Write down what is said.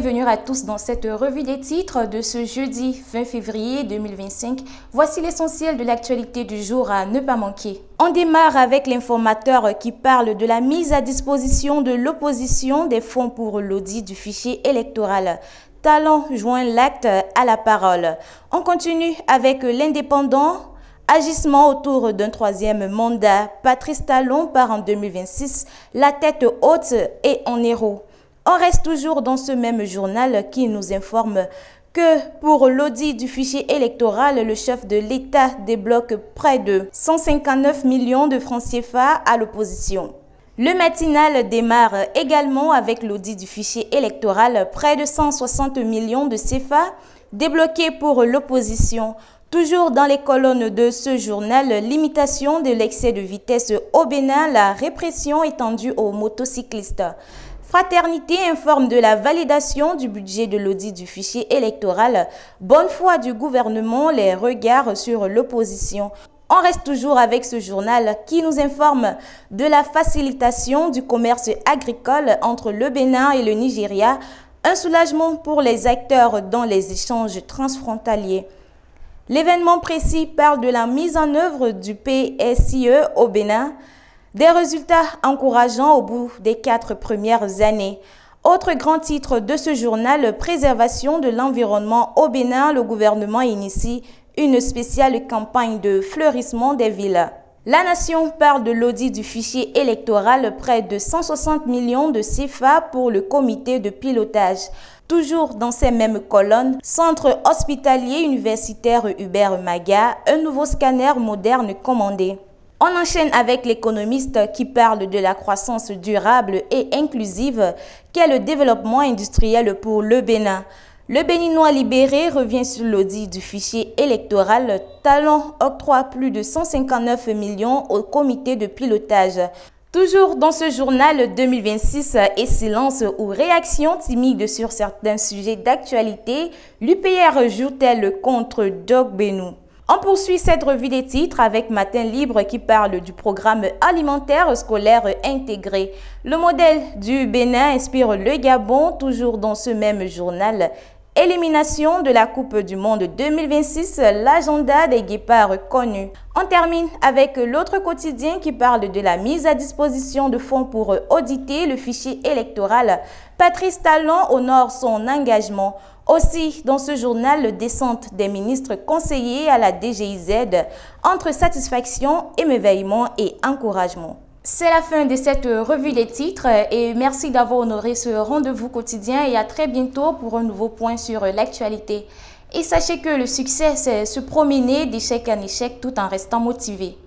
Bienvenue à tous dans cette revue des titres de ce jeudi 20 février 2025. Voici l'essentiel de l'actualité du jour à ne pas manquer. On démarre avec l'informateur qui parle de la mise à disposition de l'opposition des fonds pour l'audit du fichier électoral. Talon joint l'acte à la parole. On continue avec l'indépendant. Agissement autour d'un troisième mandat. Patrice Talon part en 2026, la tête haute et en héros. On reste toujours dans ce même journal qui nous informe que pour l'audit du fichier électoral, le chef de l'État débloque près de 159 millions de francs CFA à l'opposition. Le matinal démarre également avec l'audit du fichier électoral, près de 160 millions de CFA débloqués pour l'opposition. Toujours dans les colonnes de ce journal, limitation de l'excès de vitesse au Bénin, la répression étendue aux motocyclistes. Fraternité informe de la validation du budget de l'audit du fichier électoral. Bonne foi du gouvernement, les regards sur l'opposition. On reste toujours avec ce journal qui nous informe de la facilitation du commerce agricole entre le Bénin et le Nigeria. Un soulagement pour les acteurs dans les échanges transfrontaliers. L'événement précis parle de la mise en œuvre du PSIE au Bénin. Des résultats encourageants au bout des 4 premières années. Autre grand titre de ce journal, préservation de l'environnement au Bénin. Le gouvernement initie une spéciale campagne de fleurissement des villes. La Nation parle de l'audit du fichier électoral, près de 160 millions de CFA pour le comité de pilotage. Toujours dans ces mêmes colonnes, centre hospitalier universitaire Hubert Maga, un nouveau scanner moderne commandé. On enchaîne avec l'économiste qui parle de la croissance durable et inclusive qu'est le développement industriel pour le Bénin. Le Béninois libéré revient sur l'audit du fichier électoral. Talon octroie plus de 159 millions au comité de pilotage. Toujours dans ce journal 2026 et silence ou réaction timide sur certains sujets d'actualité, l'UPR joue-t-elle contre Doc Benou? On poursuit cette revue des titres avec Matin Libre qui parle du programme alimentaire scolaire intégré. Le modèle du Bénin inspire le Gabon, toujours dans ce même journal. Élimination de la Coupe du Monde 2026, l'agenda des guépards connus. On termine avec l'autre quotidien qui parle de la mise à disposition de fonds pour auditer le fichier électoral. Patrice Talon honore son engagement. Aussi, dans ce journal, descente des ministres conseillers à la DGIZ entre satisfaction, émerveillement et encouragement. C'est la fin de cette revue des titres et merci d'avoir honoré ce rendez-vous quotidien et à très bientôt pour un nouveau point sur l'actualité. Et sachez que le succès, c'est se promener d'échec en échec tout en restant motivé.